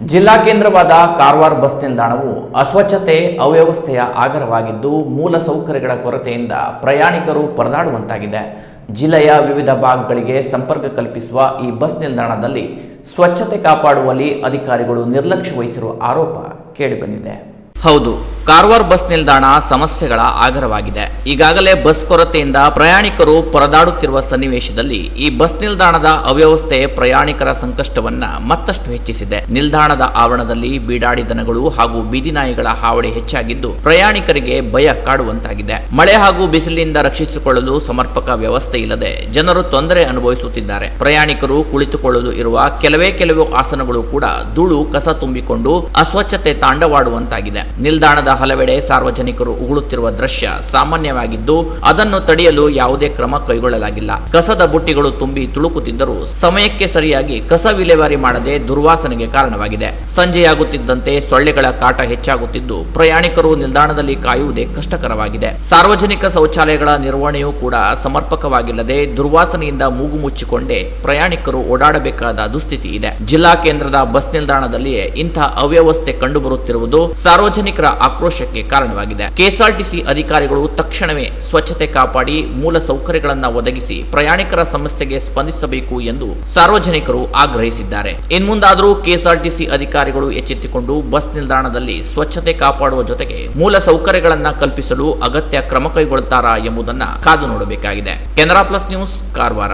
ಜಿಲ್ಲಾ ಕೇಂದ್ರವಾದ ಕಾರವಾರ ಬಸ್ ನಿಲ್ದಾಣವು ಅಸ್ವಚ್ಛತೆ ಅವ್ಯವಸ್ಥೆಯ ಆಗರವಾಗಿದ್ದು ಮೂಲ ಸೌಕರ್ಯಗಳ ಕೊರತೆಯಿಂದ ಪ್ರಯಾಣಿಕರು ಪರದಾಡುವಂತಾಗಿದೆ. ಜಿಲ್ಲೆಯ ವಿವಿಧ ಭಾಗಗಳಿಗೆ ಸಂಪರ್ಕ ಕಲ್ಪಿಸುವ ಈ ಬಸ್ ನಿಲ್ದಾಣದಲ್ಲಿ ಸ್ವಚ್ಛತೆ ಕಾಪಾಡುವಲ್ಲಿ ಅಧಿಕಾರಿಗಳು ನಿರ್ಲಕ್ಷ್ಯ ವಹಿಸಿರುವ ಆರೋಪ ಕೇಳಿಬಂದಿದೆ. ಹೌದು, ಕಾರವಾರ ಬಸ್ ನಿಲ್ದಾಣ ಸಮಸ್ಯೆಗಳ ಆಗರವಾಗಿದೆ. ಈಗಾಗಲೇ ಬಸ್ ಕೊರತೆಯಿಂದ ಪ್ರಯಾಣಿಕರು ಪರದಾಡುತ್ತಿರುವ ಸನ್ನಿವೇಶದಲ್ಲಿ ಈ ಬಸ್ ನಿಲ್ದಾಣದ ಅವ್ಯವಸ್ಥೆ ಪ್ರಯಾಣಿಕರ ಸಂಕಷ್ಟವನ್ನ ಮತ್ತಷ್ಟು ಹೆಚ್ಚಿಸಿದೆ. ನಿಲ್ದಾಣದ ಆವರಣದಲ್ಲಿ ಬೀಡಾಡಿ ದನಗಳು ಹಾಗೂ ಬೀದಿ ನಾಯಿಗಳ ಹಾವಳಿ ಹೆಚ್ಚಾಗಿದ್ದು ಪ್ರಯಾಣಿಕರಿಗೆ ಭಯ ಕಾಡುವಂತಾಗಿದೆ. ಮಳೆ ಹಾಗೂ ಬಿಸಿಲಿನಿಂದ ರಕ್ಷಿಸಿಕೊಳ್ಳಲು ಸಮರ್ಪಕ ವ್ಯವಸ್ಥೆ ಇಲ್ಲದೆ ಜನರು ತೊಂದರೆ ಅನುಭವಿಸುತ್ತಿದ್ದಾರೆ. ಪ್ರಯಾಣಿಕರು ಕುಳಿತುಕೊಳ್ಳಲು ಇರುವ ಕೆಲವೇ ಆಸನಗಳು ಕೂಡ ಧೂಳು ಕಸ ತುಂಬಿಕೊಂಡು ಅಸ್ವಚ್ಛತೆ ತಾಂಡವಾಡುವಂತಾಗಿದೆ. ನಿಲ್ದಾಣದ ಹಲವೆಡೆ ಸಾರ್ವಜನಿಕರು ಉಗುಳುತ್ತಿರುವ ದೃಶ್ಯ ಸಾಮಾನ್ಯವಾಗಿದ್ದು ಅದನ್ನು ತಡೆಯಲು ಯಾವುದೇ ಕ್ರಮ ಕೈಗೊಳ್ಳಲಾಗಿಲ್ಲ. ಕಸದ ಬುಟ್ಟಿಗಳು ತುಂಬಿ ತುಳುಕುತ್ತಿದ್ದರೂ ಸಮಯಕ್ಕೆ ಸರಿಯಾಗಿ ಕಸ ವಿಲೇವಾರಿ ಮಾಡದೆ ದುರ್ವಾಸನೆಗೆ ಕಾರಣವಾಗಿದೆ. ಸಂಜೆಯಾಗುತ್ತಿದ್ದಂತೆ ಸೊಳ್ಳೆಗಳ ಕಾಟ ಹೆಚ್ಚಾಗುತ್ತಿದ್ದು ಪ್ರಯಾಣಿಕರು ನಿಲ್ದಾಣದಲ್ಲಿ ಕಾಯುವುದೇ ಕಷ್ಟಕರವಾಗಿದೆ. ಸಾರ್ವಜನಿಕ ಶೌಚಾಲಯಗಳ ನಿರ್ವಹಣೆಯೂ ಕೂಡ ಸಮರ್ಪಕವಾಗಿಲ್ಲದೆ ದುರ್ವಾಸನೆಯಿಂದ ಮೂಗು ಮುಚ್ಚಿಕೊಂಡೇ ಪ್ರಯಾಣಿಕರು ಓಡಾಡಬೇಕಾದ ದುಸ್ಥಿತಿ ಇದೆ. ಜಿಲ್ಲಾ ಕೇಂದ್ರದ ಬಸ್ ನಿಲ್ದಾಣದಲ್ಲಿಯೇ ಇಂಥ ಅವ್ಯವಸ್ಥೆ ಕಂಡುಬರುತ್ತಿರುವುದು ಸಾರ್ವಜನಿಕರ ಆಕ್ರೋಶಕ್ಕೆ ಕಾರಣವಾಗಿದೆ. ಕೆಎಸ್ಆರ್ಟಿಸಿ ಅಧಿಕಾರಿಗಳು ತಕ್ಷಣವೇ ಸ್ವಚ್ಛತೆ ಕಾಪಾಡಿ ಮೂಲ ಸೌಕರ್ಯಗಳನ್ನು ಒದಗಿಸಿ ಪ್ರಯಾಣಿಕರ ಸಮಸ್ಯೆಗೆ ಸ್ಪಂದಿಸಬೇಕು ಎಂದು ಸಾರ್ವಜನಿಕರು ಆಗ್ರಹಿಸಿದ್ದಾರೆ. ಇನ್ಮುಂದಾದರೂ ಕೆಎಸ್ಆರ್ಟಿಸಿ ಅಧಿಕಾರಿಗಳು ಎಚ್ಚೆತ್ತುಕೊಂಡು ಬಸ್ ನಿಲ್ದಾಣದಲ್ಲಿ ಸ್ವಚ್ಛತೆ ಕಾಪಾಡುವ ಜೊತೆಗೆ ಮೂಲ ಸೌಕರ್ಯಗಳನ್ನು ಕಲ್ಪಿಸಲು ಅಗತ್ಯ ಕ್ರಮ ಕೈಗೊಳ್ಳುತ್ತಾರಾ ಎಂಬುದನ್ನು ಕಾದು ನೋಡಬೇಕಾಗಿದೆ. Canara plus news, Karwar.